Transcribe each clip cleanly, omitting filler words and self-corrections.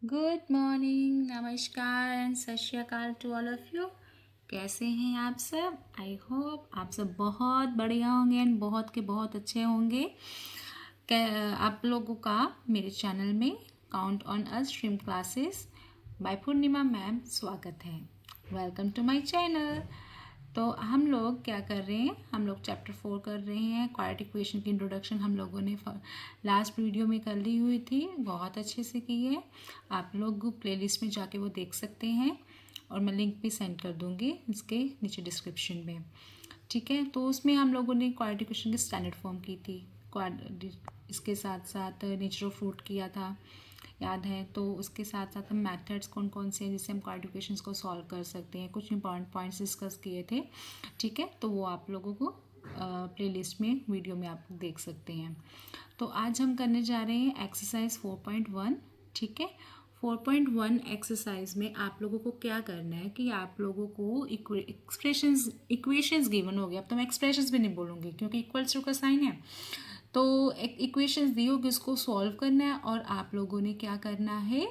Good morning, नमस्कार and सत श्री अकाल टू ऑल ऑफ़ यू। कैसे हैं आप सब? आई होप आप सब बहुत बढ़िया होंगे एंड बहुत के बहुत अच्छे होंगे। आप लोगों का मेरे चैनल में count on us stream classes by Purnima ma'am स्वागत है। Welcome to my channel. तो हम लोग क्या कर रहे हैं, हम लोग चैप्टर 4 कर रहे हैं। क्वाड्रेटिक इक्वेशन की इंट्रोडक्शन हम लोगों ने लास्ट वीडियो में कर ली हुई थी, बहुत अच्छे से की है। आप लोग प्लेलिस्ट में जाके वो देख सकते हैं और मैं लिंक भी सेंड कर दूँगी इसके नीचे डिस्क्रिप्शन में। ठीक है, तो उसमें हम लोगों ने क्वाड्रेटिक इक्वेशन की स्टैंडर्ड फॉर्म की थी, इसके साथ साथ नेचर ऑफ रूट किया था, याद है। तो उसके साथ साथ हम मेथड्स कौन कौन से हैं जिससे हम क्वाड्रेटिक इक्वेशंस को सॉल्व कर सकते हैं, कुछ इंपॉर्टेंट पॉइंट्स डिस्कस किए थे। ठीक है, तो वो आप लोगों को प्लेलिस्ट में वीडियो में आप देख सकते हैं। तो आज हम करने जा रहे हैं एक्सरसाइज 4.1। ठीक है, 4.1 एक्सरसाइज में आप लोगों को क्या करना है कि आप लोगों को इक्वेशंस गिवन हो गया। अब तो मैं एक्सप्रेशंस भी नहीं बोलूँगी क्योंकि इक्वल्स टू का साइन है। तो एक इक्वेशंस दी होगी, उसको सॉल्व करना है और आप लोगों ने क्या करना है,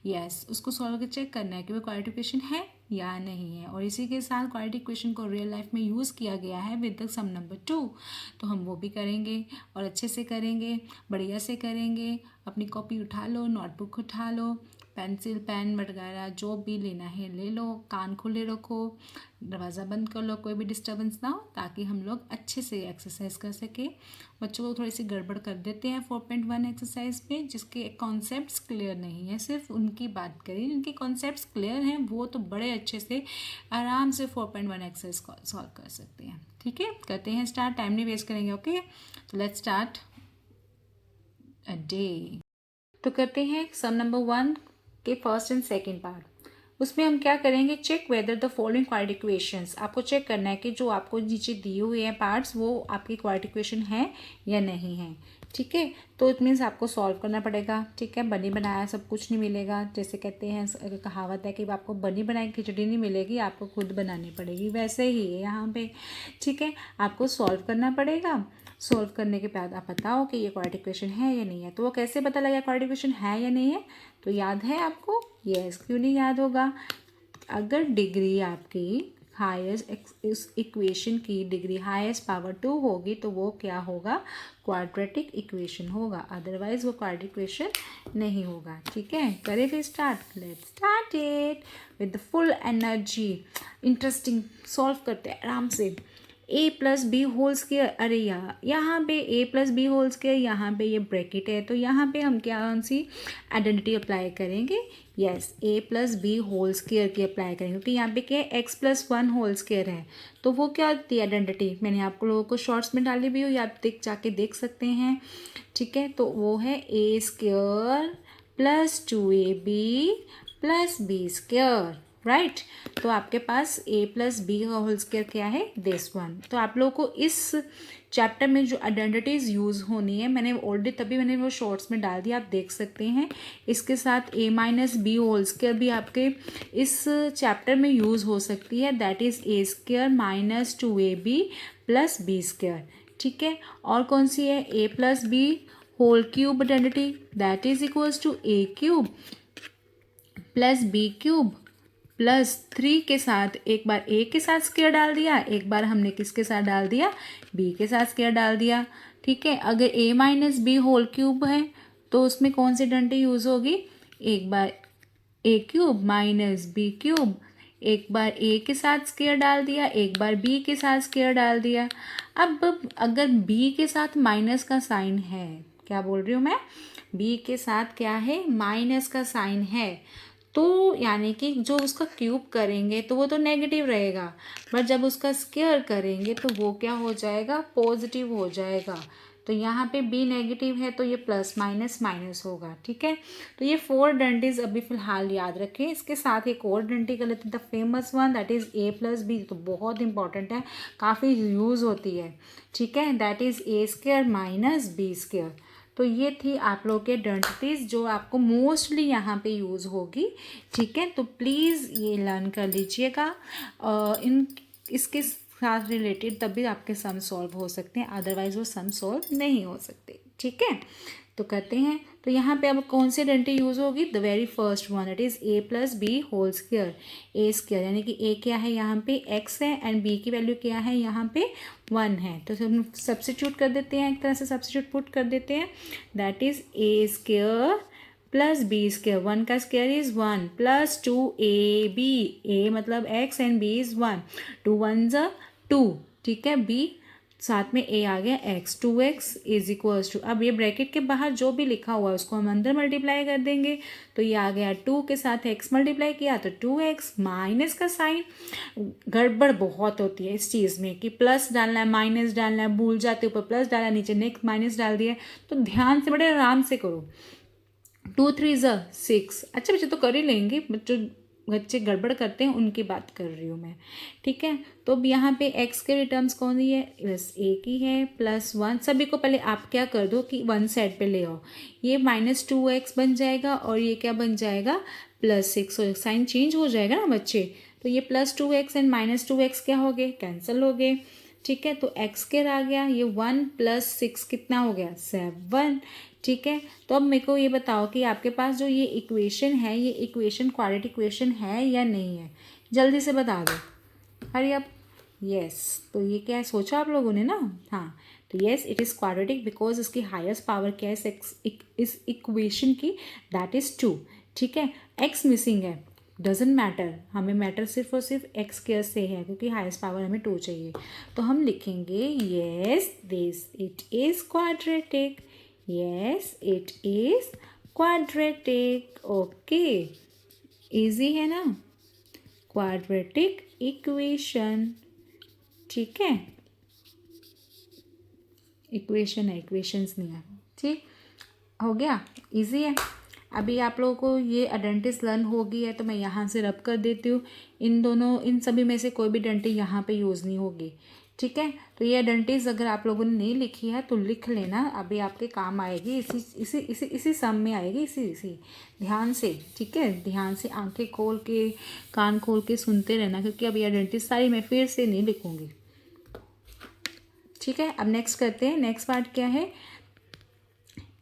यस उसको सॉल्व करके चेक करना है कि वो क्वाड्रेटिक इक्वेशन है या नहीं है। और इसी के साथ क्वाड्रेटिक इक्वेशन को रियल लाइफ में यूज़ किया गया है विद द सम नंबर 2, तो हम वो भी करेंगे और अच्छे से करेंगे, बढ़िया से करेंगे। अपनी कॉपी उठा लो, नोटबुक उठा लो, पेंसिल पेन वगैरह जो भी लेना है ले लो, कान खुले रखो, दरवाज़ा बंद कर लो, कोई भी डिस्टर्बेंस ना हो, ताकि हम लोग अच्छे से एक्सरसाइज कर सके। बच्चों को थोड़ी सी गड़बड़ कर देते हैं 4.1 एक्सरसाइज में, जिसके कॉन्सेप्ट्स क्लियर नहीं है। सिर्फ उनकी बात करें जिनके कॉन्सेप्ट्स क्लियर हैं, वो तो बड़े अच्छे से आराम से 4.1 एक्सरसाइज सॉल्व कर सकते हैं। ठीक है, करते हैं स्टार्ट, टाइम नहीं वेस्ट करेंगे। ओके, तो लेट्स स्टार्ट अ डे। तो करते हैं सम नंबर 1 के फर्स्ट एंड सेकेंड पार्ट। उसमें हम क्या करेंगे, check whether the following quadratic equations. आपको चेक करना है कि जो आपको नीचे दिए हुए हैं पार्ट्स वो आपकी क्वाड्रेटिक इक्वेशन है या नहीं है। ठीक है, तो इट मीन्स आपको सॉल्व करना पड़ेगा। ठीक है, बनी बनाया सब कुछ नहीं मिलेगा। जैसे कहते हैं, कहावत है कि आपको बनी बनाई खिचड़ी नहीं मिलेगी, आपको खुद बनानी पड़ेगी, वैसे ही है यहाँ पे। ठीक है, आपको सॉल्व करना पड़ेगा। सॉल्व करने के बाद आप बताओ कि ये क्वाड्रेटिक इक्वेशन है या नहीं है। तो वो कैसे पता लगा क्वाड्रेटिक इक्वेशन है या नहीं है? तो याद है आपको? यस, क्यों नहीं याद होगा? अगर डिग्री आपकी हाईएस्ट, इस इक्वेशन की डिग्री हाईएस्ट पावर 2 होगी तो वो क्या होगा, क्वाड्रेटिक इक्वेशन होगा। अदरवाइज वो क्वाड्रेटिक इक्वेशन नहीं होगा। ठीक है, करें फिर start. Let's start it with the full energy. Interesting, solve करते हैं आराम से। ए प्लस बी होल स्क्वायर, अरे यहाँ पे ए प्लस बी होल स्क्वायर, यहाँ पे ये ब्रैकेट है, तो यहाँ पे हम क्या कौन सी आइडेंटिटी अप्लाई करेंगे? यस, ए प्लस बी होल स्क्वायर की अप्लाई करेंगे, क्योंकि यहाँ पे क्या है, एक्स प्लस 1 होल स्क्वायर है। तो वो क्या होती है आइडेंटिटी, मैंने आप लोगों को शॉर्ट्स में डाली भी हो, या आप जाके देख सकते हैं। ठीक है, तो वो है A square plus 2ab plus B square, right. तो आपके पास ए प्लस बी का होल स्क्वायर क्या है, दिस वन। तो आप लोगों को इस चैप्टर में जो आइडेंटिटीज़ यूज़ होनी है, मैंने ऑलरेडी तभी मैंने वो शॉर्ट्स में डाल दिया, आप देख सकते हैं। इसके साथ A minus B whole square भी आपके इस चैप्टर में यूज़ हो सकती है, that is A square minus 2ab plus B square. ठीक है, और कौन सी है, A plus B whole cube identity, that is equals to A cube plus B cube plus 3 के साथ एक बार ए के साथ स्क्वायर डाल दिया, एक बार हमने किसके साथ डाल दिया, बी के साथ स्क्वायर डाल दिया। ठीक है, अगर ए माइनस बी होल क्यूब है तो उसमें कौन सी आइडेंटिटी यूज़ होगी, एक बार ए क्यूब माइनस बी क्यूब, एक बार ए के साथ स्क्वायर डाल दिया, एक बार बी के साथ स्क्वायर डाल दिया। अब अगर बी के साथ माइनस का साइन है, क्या बोल रही हूँ मैं, बी के साथ क्या है, माइनस का साइन है, तो यानी कि जो उसका क्यूब करेंगे तो वो तो नेगेटिव रहेगा, बट जब उसका स्क्वायर करेंगे तो वो क्या हो जाएगा, पॉजिटिव हो जाएगा। तो यहाँ पे बी नेगेटिव है तो ये प्लस माइनस माइनस होगा। ठीक है, तो ये 4 आइडेंटिटीज अभी फिलहाल याद रखें। इसके साथ एक और आइडेंटिटी कर लेते हैं, the famous one, that is A plus B. तो बहुत इंपॉर्टेंट है, काफ़ी यूज़ होती है। ठीक है, that is A square minus B square. तो ये थी आप लोग के आइडेंटिटीज़ जो आपको मोस्टली यहाँ पे यूज़ होगी। ठीक है, तो प्लीज़ ये लर्न कर लीजिएगा। इन इसके साथ रिलेटेड तभी आपके सम सॉल्व हो सकते हैं, अदरवाइज वो सम सॉल्व नहीं हो सकते। ठीक है, तो करते हैं। तो तो यहाँ पे अब कौन सी आइडेंटिटी यूज़ होगी, the very first one, that is A plus B whole square, A square, यानी कि ए क्या है यहाँ पे एक्स है एंड बी की वैल्यू क्या है यहाँ पे 1 है। तो हम सब्स्टिट्यूट कर देते हैं, एक तरह से सब्स्टिट्यूट पुट कर देते हैं, that is A square plus B square, 1 का स्क्वायर इज़ 1 प्लस 2ab, ए मतलब x एंड b इज़ 1, 2 1 ज़ा 2, ठीक है, b साथ में a आ गया x, 2x is equals to, अब ये ब्रैकेट के बाहर जो भी लिखा हुआ है उसको हम अंदर मल्टीप्लाई कर देंगे, तो ये आ गया 2 के साथ x मल्टीप्लाई किया तो 2x, माइनस का साइन, गड़बड़ बहुत होती है इस चीज़ में कि प्लस डालना है माइनस डालना है, भूल जाते ऊपर प्लस डाला नीचे नेक्स्ट माइनस डाल दिया, तो ध्यान से बड़े आराम से करो, 2 3 ज़ा 6, अच्छा बच्चे तो कर ही लेंगे, बच्चे गड़बड़ करते हैं उनकी बात कर रही हूँ मैं, ठीक है। तो अब यहाँ पे x के रिटर्म्स कौन सी है, बस a की है प्लस 1, सभी को पहले आप क्या कर दो कि 1 साइड पे ले आओ, ये -2x बन जाएगा और ये क्या बन जाएगा +6, साइन चेंज हो जाएगा ना बच्चे, तो ये +2x एंड -2x क्या हो गए, कैंसिल हो गए, ठीक है। तो x स्क्वायर आ गया, ये 1 + 6 कितना हो गया 7, ठीक है। तो अब मेरे को ये बताओ कि आपके पास जो ये इक्वेशन है, ये इक्वेशन क्वाड्रेटिक इक्वेशन है या नहीं है, जल्दी से बता दो, हरी अप, यस। तो ये क्या है सोचा आप लोगों ने ना, हाँ, तो yes it is quadratic because इसकी हाईएस्ट पावर क्या है इस इक्वेशन की, दैट इज़ 2, ठीक है। x मिसिंग है, डजेंट मैटर, हमें मैटर सिर्फ और सिर्फ x स्क्वायर से है क्योंकि हाईएस्ट पावर हमें 2 चाहिए, तो हम लिखेंगे yes this it is quadratic, yes it is quadratic, okay, easy है ना, क्वाड्रेटिक इक्वेशन, ठीक है, इक्वेशन है, इक्वेशंस नहीं है, ठीक हो गया, इजी है। अभी आप लोगों को ये आइडेंटिटीज लर्न हो गई है तो मैं यहाँ से रब कर देती हूँ, इन सभी में से कोई भी आइडेंटिटी यहाँ पे यूज़ नहीं होगी, ठीक है। तो ये आइडेंटिटीज अगर आप लोगों ने नहीं लिखी है तो लिख लेना, अभी आपके काम आएगी, इसी सम में आएगी, इसी ध्यान से, ठीक है, ध्यान से आंखें खोल के कान खोल के सुनते रहना, क्योंकि अब ये आइडेंटिटीज सारी मैं फिर से नहीं लिखूँगी, ठीक है। अब नेक्स्ट करते हैं, नेक्स्ट पार्ट क्या है,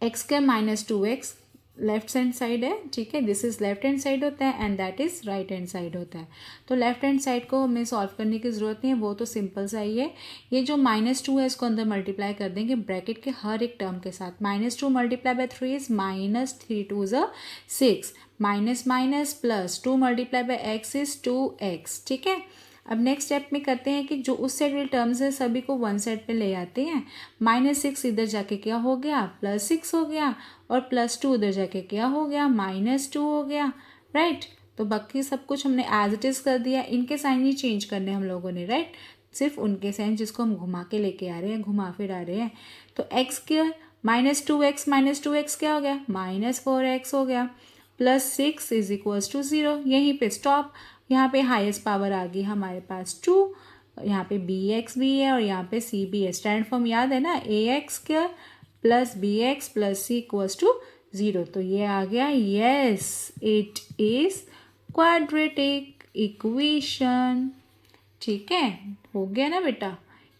x² - 2x left hand side है, ठीक है, this is left hand side होता है and that is right hand side होता है। तो लेफ्ट हैंड साइड को हमें सॉल्व करने की ज़रूरत नहीं है, वो तो सिंपल सा ही है, ये जो -2 है इसको अंदर मल्टीप्लाई कर देंगे ब्रैकेट के हर एक टर्म के साथ, -2 × 3 इज़ -3 2 ज़ा 6, minus minus plus 2 × x is 2x, ठीक है। अब नेक्स्ट स्टेप में करते हैं कि जो उस साइड वाले टर्म्स है सभी को वन साइड पे ले आते हैं, -6 इधर जाके क्या हो गया +6 हो गया, और +2 उधर जाके क्या हो गया -2 हो गया, राइट। तो बाकी सब कुछ हमने एज इट इज़ कर दिया, इनके साइन ही चेंज करने हम लोगों ने, राइट, सिर्फ उनके साइन जिसको हम घुमा के लेके आ रहे हैं, घुमा फिर आ रहे हैं। तो x² -2x क्या हो गया -4x हो गया, +6 इज इक्वल्स टू 0, यहीं पे स्टॉप, यहाँ पे हाईएस्ट पावर आ गई हमारे पास 2, यहाँ पे bx भी है और यहाँ पे c भी है, स्टैंड फॉर्म याद है ना, ax² + bx + c equals to 0, तो ये आ गया yes it is quadratic equation, ठीक है, हो गया ना बेटा,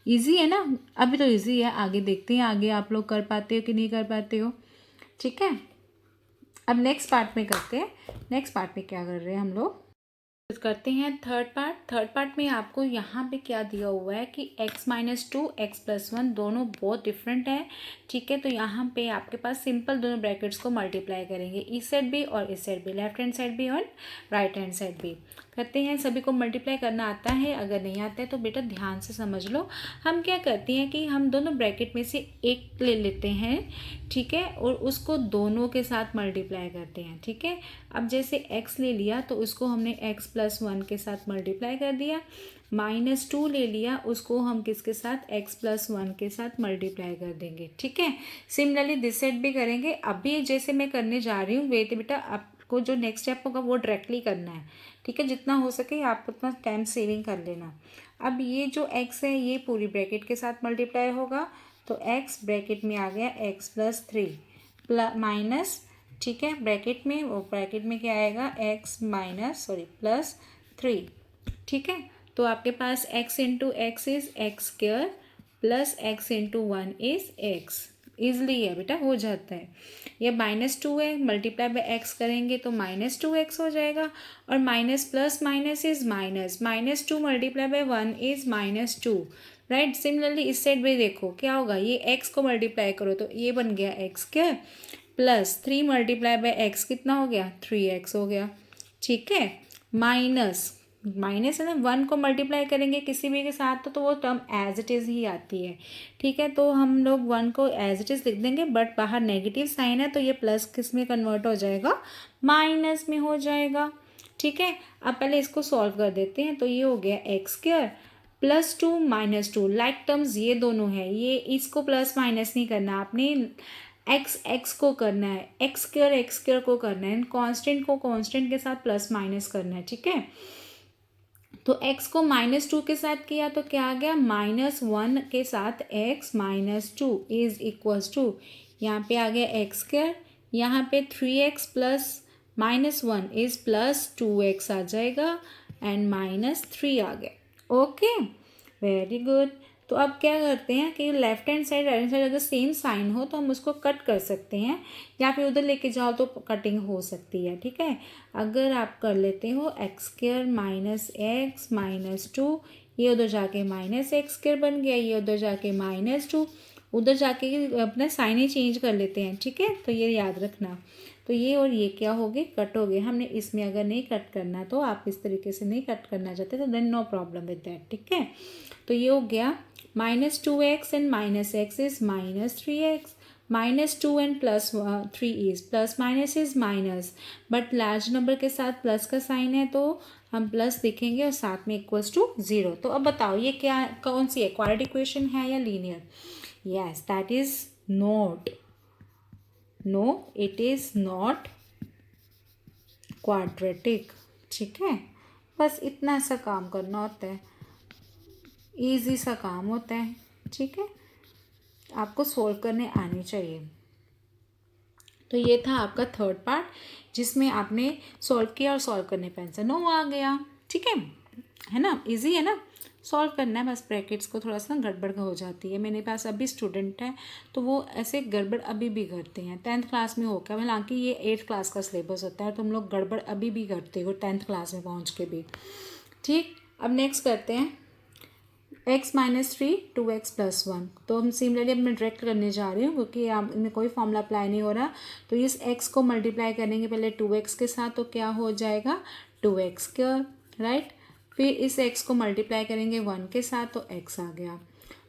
इजी है ना, अभी तो इजी है, आगे देखते हैं आगे आप लोग कर पाते हो कि नहीं कर पाते हो, ठीक है। अब नेक्स्ट पार्ट में करते हैं, नेक्स्ट पार्ट में क्या कर रहे हैं हम लोग, करते हैं थर्ड पार्ट में आपको यहाँ पे क्या दिया हुआ है कि x - 2 x + 1 दोनों बहुत डिफरेंट है, ठीक है। तो यहाँ पे आपके पास सिंपल दोनों ब्रैकेट्स को मल्टीप्लाई करेंगे, इस साइड भी और इस साइड भी, लेफ्ट हैंड साइड भी और राइट हैंड साइड भी करते हैं। सभी को मल्टीप्लाई करना आता है, अगर नहीं आता है तो बेटा ध्यान से समझ लो। हम क्या करते हैं कि हम दोनों ब्रैकेट में से एक ले लेते हैं, ठीक है, और उसको दोनों के साथ मल्टीप्लाई करते हैं, ठीक है। अब जैसे x ले लिया तो उसको हमने x + 1 के साथ मल्टीप्लाई कर दिया, -2 ले लिया उसको हम किसके साथ x + 1 के साथ मल्टीप्लाई कर देंगे, ठीक है। सिमिलरली दिस साइड भी करेंगे, अभी जैसे मैं करने जा रही हूँ वे बेटा आपको जो नेक्स्ट स्टेप होगा वो डायरेक्टली करना है, ठीक है, जितना हो सके आप उतना टाइम सेविंग कर लेना। अब ये जो x है ये पूरी ब्रैकेट के साथ मल्टीप्लाई होगा, तो x ब्रैकेट में आ गया x + 3 माइनस, ठीक है, ब्रैकेट में वो ब्रैकेट में क्या आएगा +3, ठीक है। तो आपके पास x × x is x² + x × 1 is x, easily है बेटा, हो जाता है। ये -2 है, मल्टीप्लाई बाय एक्स करेंगे तो -2x हो जाएगा, और minus plus minus is minus, -2 multiply by 1 is -2, right. Similarly इस साइड भी देखो क्या होगा, ये x को मल्टीप्लाई करो तो ये बन गया x² plus 3 multiply by x कितना हो गया, 3x हो गया, ठीक है। माइनस माइनस है ना, 1 को मल्टीप्लाई करेंगे किसी भी के साथ तो वो टर्म एज इट इज़ ही आती है, ठीक है। तो हम लोग 1 को एज इट इज़ लिख देंगे, बट बाहर नेगेटिव साइन है तो ये प्लस किस में कन्वर्ट हो जाएगा, माइनस में हो जाएगा, ठीक है। अब पहले इसको सॉल्व कर देते हैं। तो ये हो गया x² +2 -2, लाइक टर्म्स ये दोनों है, ये इसको प्लस माइनस नहीं करना आपने, x को करना है, x² को करना है, कांस्टेंट को कांस्टेंट के साथ प्लस माइनस करना है, ठीक है। तो x को -2 के साथ किया तो क्या आ गया, -1 के साथ x -2 इज इक्वल्स टू, यहाँ पे आ गया x², यहाँ पे 3x प्लस -1 इज +2x आ जाएगा, एंड -3 आ गया। Okay, very good. तो अब क्या करते हैं कि left hand side right hand side अगर सेम साइन हो तो हम उसको कट कर सकते हैं, या फिर उधर लेके जाओ तो कटिंग हो सकती है, ठीक है। अगर आप कर लेते हो x² -x -2, ये उधर जाके -x² बन गया, ये उधर जाके -2, उधर जाके अपना साइन ही चेंज कर लेते हैं, ठीक है। तो ये याद रखना। तो ये और ये क्या हो गए, कट हो गए। हमने इसमें अगर नहीं कट करना तो आप इस तरीके से नहीं कट करना चाहते तो then no problem with that, ठीक है। तो ये हो गया -2x and -x is -3x, -2 एंड +3 is plus minus is minus, but large number के साथ प्लस का साइन है तो हम प्लस लिखेंगे और साथ में इक्वल्स टू 0। तो अब बताओ ये क्या, कौन सी है, क्वाड्रेटिक इक्वेशन है या linear? Yes, that is not, no it is not quadratic, ठीक है। बस इतना सा काम करना होता है, इजी सा काम होता है, ठीक है। आपको सोल्व करने आने चाहिए। तो ये था आपका थर्ड पार्ट जिसमें आपने सॉल्व किया और सॉल्व करने पे आंसर 9 आ गया, ठीक है ना, इजी है ना। सॉल्व करना है, बस ब्रैकेट्स को थोड़ा सा गड़बड़ हो जाती है। मेरे पास अभी स्टूडेंट है तो वो ऐसे गड़बड़ अभी भी करते हैं, 10th क्लास में होकर, हालांकि ये 8th क्लास का सिलेबस होता है, तुम लोग गड़बड़ अभी भी करते हो 10th क्लास में पहुँच के भी, ठीक। अब नेक्स्ट करते हैं x -3 2x + 1। तो हम सिमिलरली अब मैं डायरेक्ट करने जा रही हूँ क्योंकि आप इनमें कोई फॉर्मूला अप्लाई नहीं हो रहा। तो इस x को मल्टीप्लाई करेंगे पहले 2x के साथ तो क्या हो जाएगा, 2x², राइट। फिर इस x को मल्टीप्लाई करेंगे 1 के साथ तो x आ गया,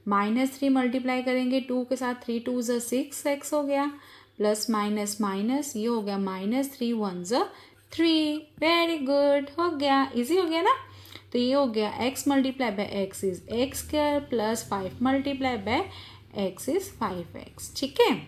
-3 मल्टीप्लाई करेंगे 2 के साथ, 3 2 ज़ 6x हो गया, प्लस माइनस माइनस ये हो गया -3 1 ज़ 3। वेरी गुड, हो गया, इजी हो गया ना। तो ये हो गया x × x is x² plus 5 × x is 5x, ठीक है।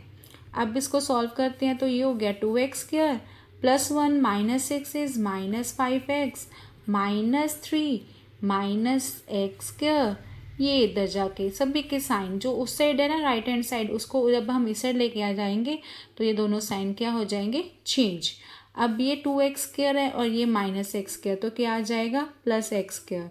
अब इसको सॉल्व करते हैं तो ये हो गया 2x² plus 1 -6 is -5x -3 -x²। ये इधर जाके सभी के साइन जो उस साइड है ना राइट हैंड साइड, उसको जब हम इस साइड लेके आ जाएंगे तो ये दोनों साइन क्या हो जाएंगे, चेंज। अब ये 2x² है और ये -x² तो क्या आ जाएगा, +x²।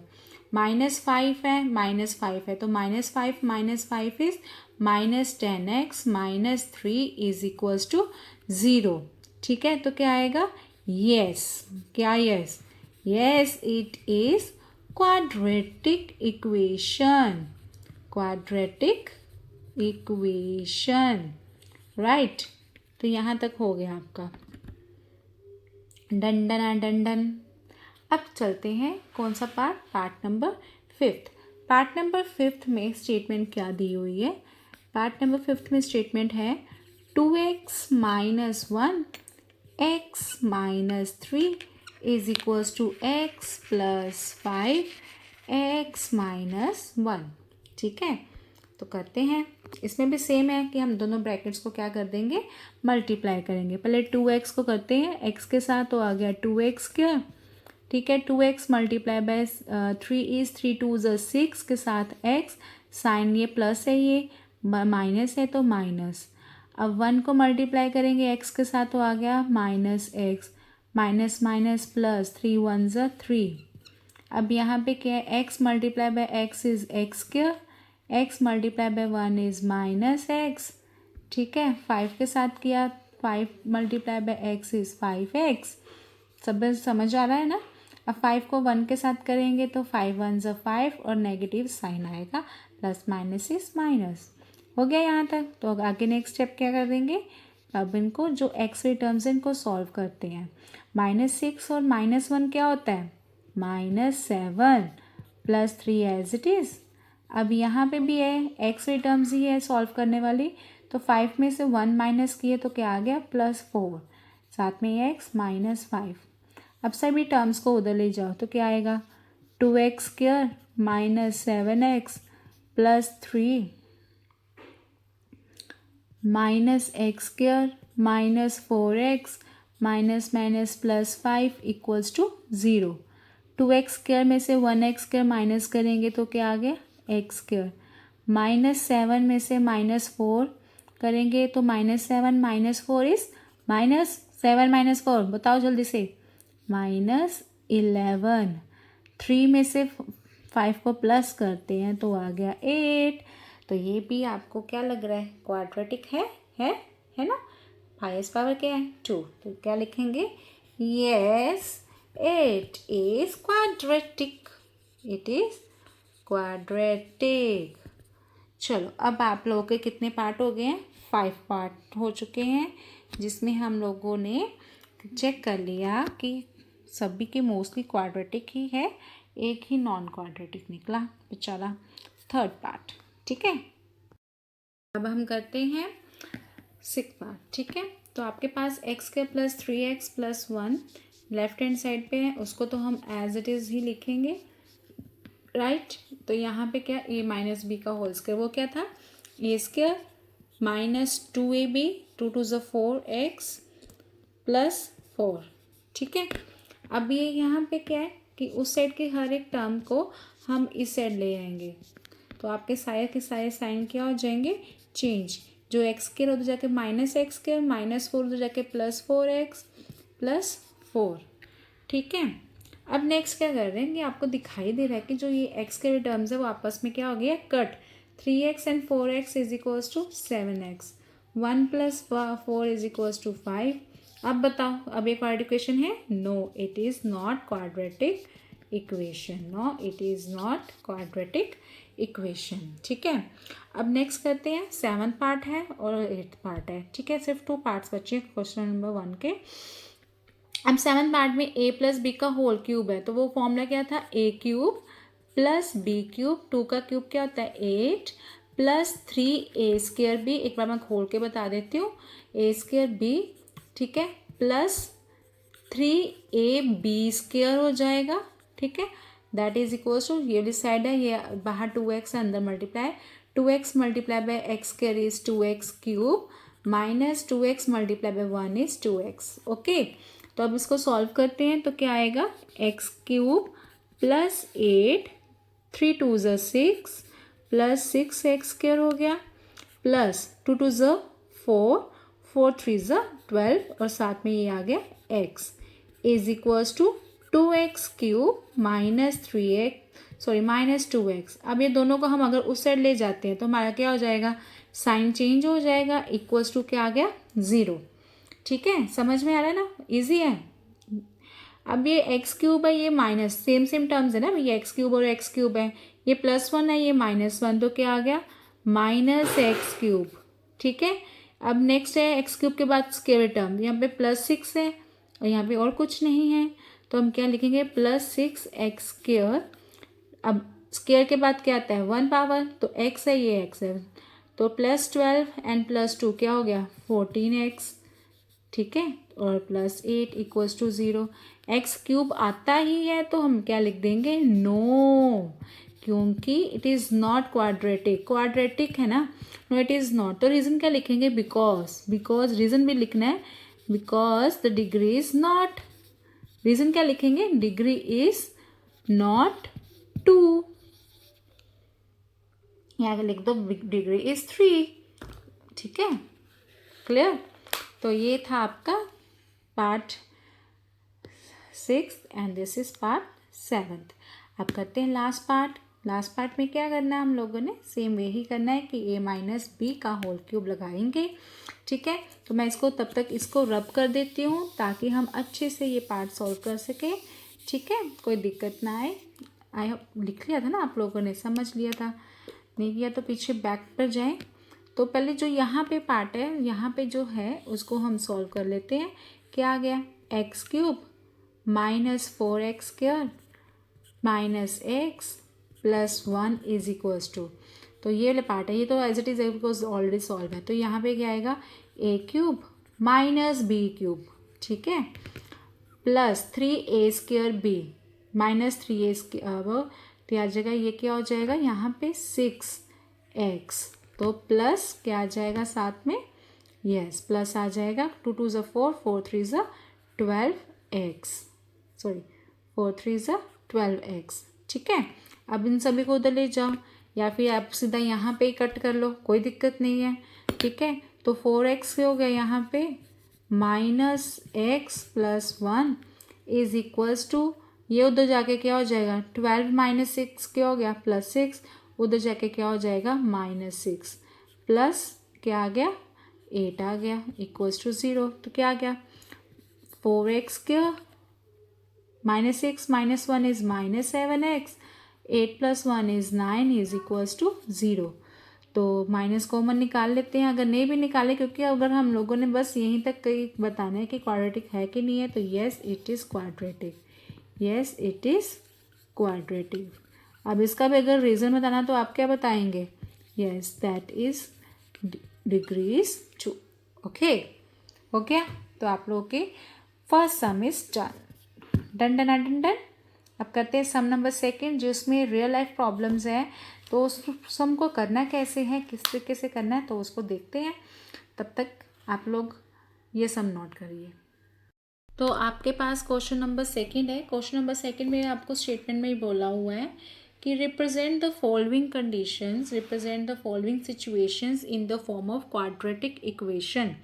-5 है, -5 है तो -5 -5 is -10x -3 is equals to 0, ठीक है। तो क्या आएगा, यस, क्या yes, yes it is quadratic equation, quadratic equation, right. तो यहाँ तक हो गया आपका, डन डन डन डन। अब चलते हैं कौन सा part, part number 5। Part number 5 में स्टेटमेंट क्या दी हुई है, पार्ट नंबर 5 में स्टेटमेंट है 2x - 1 x - 3 is equals to x + 5 x - 1, ठीक है। तो करते हैं, इसमें भी सेम है कि हम दोनों ब्रैकेट्स को क्या कर देंगे, मल्टीप्लाई करेंगे। पहले 2x को करते हैं x के साथ तो आ गया 2x², ठीक है। 2x × 3 इज 3 2 ज़ 6 के साथ x, साइन ये प्लस है, ये माइनस है तो माइनस। अब 1 को मल्टीप्लाई करेंगे x के साथ तो आ गया -x, माइनस माइनस प्लस, 3 1 ज़ 3। अब यहाँ पे क्या है, x × x is x², x × 1 is -x, ठीक है, 5 के साथ किया, 5 multiply by x is 5x। सब समझ आ रहा है ना। अब 5 को 1 के साथ करेंगे तो 5 1 ज़ा 5 और नेगेटिव साइन आएगा, प्लस माइनस इज माइनस। हो गया यहाँ तक। तो आगे नेक्स्ट स्टेप क्या कर देंगे, अब इनको जो एक्स रे टर्म्स हैं इनको सॉल्व करते हैं। -6 और -1 क्या होता है, -7 प्लस 3 एज इट इज़। अब यहाँ पे भी है एक्स रे टर्म्स ही है सॉल्व करने वाली, तो 5 में से 1 माइनस किए तो क्या आ गया, +4, साथ में x -5। अब सभी टर्म्स को उधर ले जाओ तो क्या आएगा, 2x² -7x plus 3 -x² -4x minus plus 5 equals to 0। 2x² में से 1x² माइनस करेंगे तो क्या आ गया, x²। -7 में से -4 करेंगे तो -7 -4 इज -7 -4, बताओ जल्दी से, -11। 3 में से 5 को प्लस करते हैं तो आ गया 8। तो ये भी आपको क्या लग रहा है, क्वाड्रेटिक है ना। हाईएस्ट पावर क्या है, 2। तो क्या लिखेंगे, yes it is quadratic, it is quadratic. चलो अब आप लोगों के कितने पार्ट हो गए हैं, 5 पार्ट हो चुके हैं, जिसमें हम लोगों ने चेक कर लिया कि सभी के मोस्टली क्वाड्रेटिक ही है, एक ही नॉन क्वाड्रेटिक निकला बेचारा, थर्ड पार्ट। ठीक है, अब हम करते हैं 6th पार्ट। ठीक है, तो आपके पास x² plus 3x plus 1 left hand side पे है, उसको तो हम एज इट इज़ ही लिखेंगे, राइट। तो यहाँ पे क्या, a माइनस बी का होल स्क्वायर, वो क्या था, a² -2ab 2 2 ज़ा 4x प्लस 4। ठीक है, अब ये यहाँ पे क्या है कि उस साइड के हर एक टर्म को हम इस साइड ले आएंगे, तो आपके सारे के सारे साइन क्या हो जाएंगे, चेंज। जो x² उधर जाके -x² -4 उधर जाके +4x प्लस 4। ठीक है, अब नेक्स्ट क्या कर रहे हैं, ये आपको दिखाई दे रहा है कि जो ये x के टर्म्स है वो आपस में क्या हो गया, cut. 3x and 4x is equals to 7x, 1 + 4 is equals to 5। अब बताओ, अब ये क्वाड्रेटिक इक्वेशन है, no it is not quadratic equation, no it is not quadratic equation. ठीक है, अब नेक्स्ट करते हैं, 7th पार्ट है और 8th पार्ट है। ठीक है, सिर्फ 2 पार्ट्स बचे हैं क्वेश्चन नंबर 1 के। अब 7th पार्ट में a प्लस बी का होल क्यूब है, तो वो फॉर्मूला क्या था, a³ प्लस b³, 2 का क्यूब क्या होता है 8 प्लस 3a² b, एक बार मैं खोल के बता देती हूँ, a² b, ठीक है, प्लस 3ab² हो जाएगा। ठीक है, दैट इज इक्वल्स टू, ये वाली साइड है, ये बाहर 2x अंदर multiply, 2x multiply by x² is 2x³ minus 2x multiply by 1 is 2x। Okay, तो अब इसको सॉल्व करते हैं तो क्या आएगा, x³ प्लस 8 3 2 ज़ा 6 प्लस 6x² हो गया, प्लस 2 2 ज़ा 4 4 3 ज़ा 12 और साथ में ये आ गया x is equals to 2x³ minus 3x minus 2x। अब ये दोनों को हम अगर उस साइड ले जाते हैं तो हमारा क्या हो जाएगा, साइन चेंज हो जाएगा, इक्वल्स टू क्या आ गया, 0। ठीक है, समझ में आ रहा है ना, इजी है। अब ये x³ है, ये माइनस, सेम टर्म्स है ना, ये x³ और x³ है, ये +1 है, ये -1, तो क्या आ गया, -x³। ठीक है, अब नेक्स्ट है x³ के बाद स्क्वायर टर्म, यहाँ पे +6 है और यहाँ पे और कुछ नहीं है, तो हम क्या लिखेंगे, +6x²। अब स्क्वायर के बाद क्या आता है, 1 पावर, तो x है, ये x है, तो +12 एंड +2 क्या हो गया, 14x। ठीक है, और +8 इक्वल्स टू 0। x³ आता ही है तो हम क्या लिख देंगे, नो, क्योंकि it is not quadratic, quadratic है ना, नो इट इज़ नॉट। तो रीज़न क्या लिखेंगे, बिकॉज रीज़न भी लिखना है, because the degree is not, reason क्या लिखेंगे, डिग्री इज़ नॉट 2, यहाँ लिख दो डिग्री इज़ 3। ठीक है, क्लियर। तो ये था आपका part 6 and this is part 7। अब करते हैं लास्ट पार्ट लास्ट पार्ट में क्या करना है हम लोगों ने, सेम वे ही करना है कि a माइनस बी का होल क्यूब लगाएंगे। ठीक है, तो मैं इसको तब तक इसको रब कर देती हूँ ताकि हम अच्छे से ये पार्ट सॉल्व कर सकें। ठीक है, कोई दिक्कत ना आए। आई लिख लिया था ना आप लोगों ने, समझ लिया था, नहीं लिया तो पीछे बैक पर जाएं। तो पहले जो यहाँ पे पार्ट है, यहाँ पे जो है उसको हम सॉल्व कर लेते हैं। क्या आ गया, x cube minus 4x square minus x plus 1 is equals to, तो ये वाला पार्ट है, ये तो as it is because already solve है। तो यहाँ पे क्या आएगा, a cube minus b cube, ठीक है, plus 3a square b minus 3a square, तो आ जाएगा ये क्या हो जाएगा यहाँ पे 6x, तो प्लस क्या आ जाएगा साथ में, यस प्लस आ जाएगा, 2 2 ज़ा 4 4 3 ज़ा 12x, सॉरी 4 3 ज़ा 12x। ठीक है, अब इन सभी को उधर ले जाओ या फिर आप सीधा यहाँ पे ही कट कर लो, कोई दिक्कत नहीं है। ठीक है, तो 4x हो गया यहाँ पे minus x plus 1 is equals to, ये उधर जाके क्या हो जाएगा, 12 माइनस 6 क्या हो गया प्लस 6, उधर जाके क्या हो जाएगा माइनस 6, प्लस क्या आ गया 8 आ गया इक्वल्स टू 0। तो क्या आ गया 4x क्या minus 6 minus 1 is minus 7x, 8 plus 1 is 9 is equals to 0। तो माइनस कॉमन निकाल लेते हैं, अगर नहीं भी निकाले, क्योंकि अगर हम लोगों ने बस यहीं तक कहीं बताना है कि क्वाड्रेटिक है कि नहीं है, तो yes it is quadratic, yes it is quadratic. अब इसका भी अगर रीज़न बताना तो आप क्या बताएंगे, yes that is degrees 2। Okay, हो गया, तो आप लोगों के first some is done done done done done. अब करते हैं सम नंबर सेकंड, जिसमें रियल लाइफ प्रॉब्लम्स है, तो उस सम को करना कैसे है, किस तरीके से करना है, तो उसको देखते हैं। तब तक आप लोग ये सम नोट करिए। तो आपके पास क्वेश्चन नंबर सेकंड है। क्वेश्चन नंबर सेकंड में आपको स्टेटमेंट में ही बोला हुआ है कि represent the following conditions, represent the following situations in the form of quadratic equation.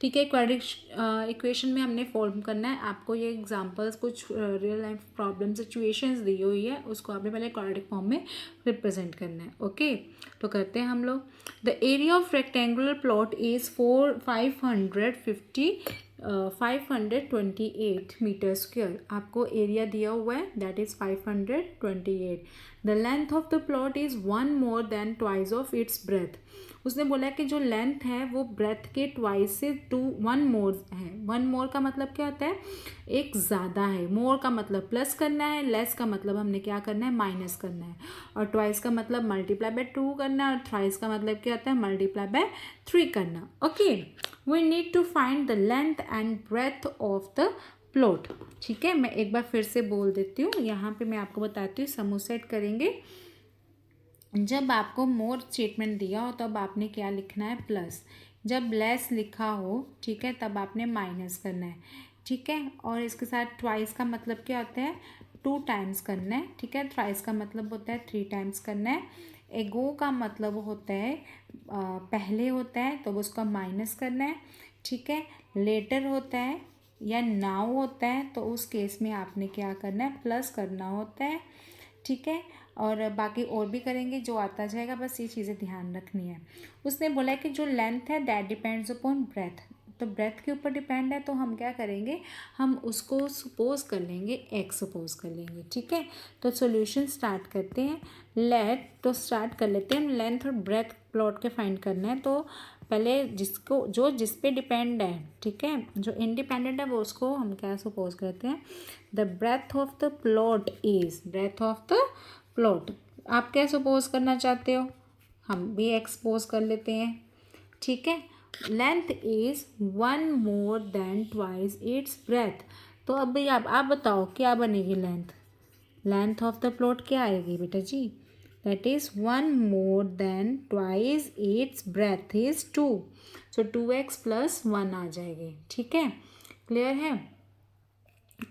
ठीक है, क्वाड्रेटिक इक्वेशन में हमने फॉर्म करना है। आपको ये एग्जांपल्स कुछ रियल लाइफ प्रॉब्लम सिचुएशंस दी हुई है, उसको आपने पहले क्वाड्रेटिक फॉर्म में रिप्रेजेंट करना है। ओके, तो करते हैं हम लोग। The area of rectangular plot is 528 meter square. आपको एरिया दिया हुआ है, that is 528। The length of the plot is 1 more than twice of its breadth. उसने बोला कि जो लेंथ है वो ब्रेथ के ट्वाइस से 1 मोर है। 1 मोर का मतलब क्या होता है, एक ज़्यादा है। मोर का मतलब प्लस करना है, लेस का मतलब हमने क्या करना है, माइनस करना है, और ट्वाइस का मतलब मल्टीप्लाई बाय 2 करना है, और थ्राइस का मतलब क्या होता है, मल्टीप्लाई बाय 3 करना। Okay, we need to find the length and breadth of the plot. ठीक है, मैं एक बार फिर से बोल देती हूँ, यहाँ पे मैं आपको बताती हूँ, समूह सेट करेंगे। जब आपको मोर स्टेटमेंट दिया हो तब आपने क्या लिखना है, प्लस। जब लेस लिखा हो, ठीक है, तब आपने माइनस करना है। ठीक है, और इसके साथ ट्वाइस का मतलब क्या होता है, 2 टाइम्स करना है। ठीक है, थ्राइस का मतलब होता है 3 टाइम्स करना है। एगो का मतलब होता है पहले होता है तो उसका माइनस करना है। ठीक है, लेटर होता है या नाउ होता है तो उस केस में आपने क्या करना है, प्लस करना होता है। ठीक है, और बाकी और भी करेंगे जो आता जाएगा, बस ये चीज़ें ध्यान रखनी है। उसने बोला है कि जो लेंथ है दैट डिपेंड्स अपॉन ब्रेथ, तो ब्रेथ के ऊपर डिपेंड है, तो हम क्या करेंगे, हम उसको सपोज कर लेंगे, एक्स सपोज कर लेंगे। ठीक है, तो सॉल्यूशन स्टार्ट करते हैं। तो स्टार्ट कर लेते हैं। लेंथ और ब्रेथ प्लॉट के फाइंड करना है, तो पहले जिस पे डिपेंड है, ठीक है, जो इंडिपेंडेंट है वो उसको हम क्या सपोज करते हैं, the breadth of the plot is, breadth of the plot आप क्या सपोज करना चाहते हो, हम भी एक्सपोज कर लेते हैं। ठीक है, length is 1 more than twice its breadth. तो अब भाई आप बताओ क्या बनेगी length, length of the plot क्या आएगी बेटा जी, that is 1 more than twice its breadth is 2, so 2x plus 1 आ जाएगी। ठीक है, क्लियर है।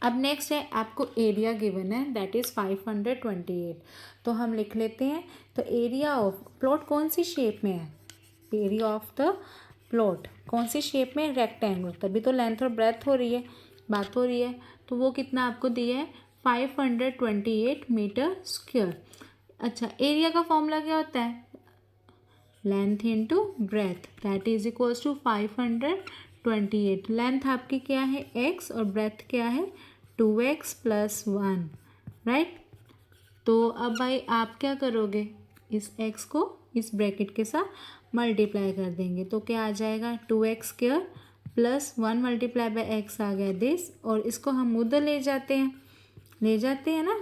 अब नेक्स्ट है, आपको एरिया गिवन है, दैट इज़ 528, तो हम लिख लेते हैं। तो एरिया ऑफ प्लॉट कौन सी शेप में है, एरिया ऑफ द प्लॉट कौन सी शेप में, रेक्टेंगल, तभी तो लेंथ और ब्रेथ हो रही है, बात हो रही है। तो वो कितना आपको दिया है, 528 मीटर स्क्वायर। अच्छा, एरिया का फॉर्मूला क्या होता है? Length into breadth, that is equals to 528। Length आपकी क्या है? x, और ब्रेथ क्या है? 2x + 1, right. तो अब भाई आप क्या करोगे? इस x को इस ब्रैकेट के साथ मल्टीप्लाई कर देंगे, तो क्या आ जाएगा? 2x² + 1 × x आ गया दिस, और इसको हम उधर ले जाते हैं ना,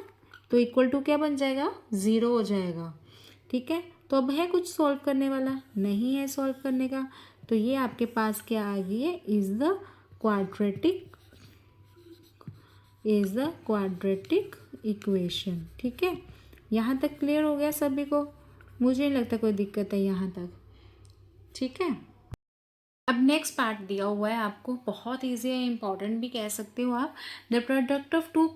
तो इक्वल टू क्या बन जाएगा? 0 हो जाएगा, ठीक है। तो अब है कुछ सॉल्व करने वाला? नहीं है सॉल्व करने का। तो ये आपके पास क्या आ गई है? इज़ द क्वाड्रेटिक इक्वेशन, ठीक है। यहाँ तक क्लियर हो गया सभी को? मुझे नहीं लगता कोई दिक्कत है यहाँ तक, ठीक है। अब नेक्स्ट पार्ट दिया हुआ है आपको, बहुत ईजी है, इंपॉर्टेंट भी कह सकते हो आप। The product of two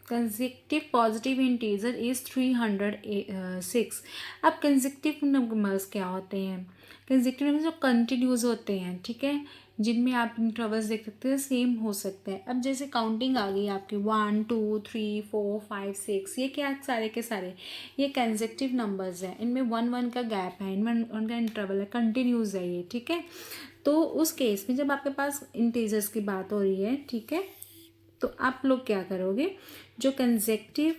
consecutive positive integer is 306। अब कंसेक्टिव नंबर्स क्या होते हैं? कंसेक्टिव नंबर्स जो कंटिन्यूस होते हैं, ठीक है, जिनमें आप इंटरवल्स देख सकते हैं सेम हो सकते हैं। अब जैसे काउंटिंग आ गई आपकी 1 2 3 4 5 6, ये क्या सारे के सारे ये कंसेक्टिव नंबर्स हैं। इनमें 1 का गैप है, इनमें उनका इंटरवल है, कंटिन्यूस है ये, ठीक है। तो उस केस में जब आपके पास इंटीजर्स की बात हो रही है, ठीक है, तो आप लोग क्या करोगे? जो कंसेक्टिव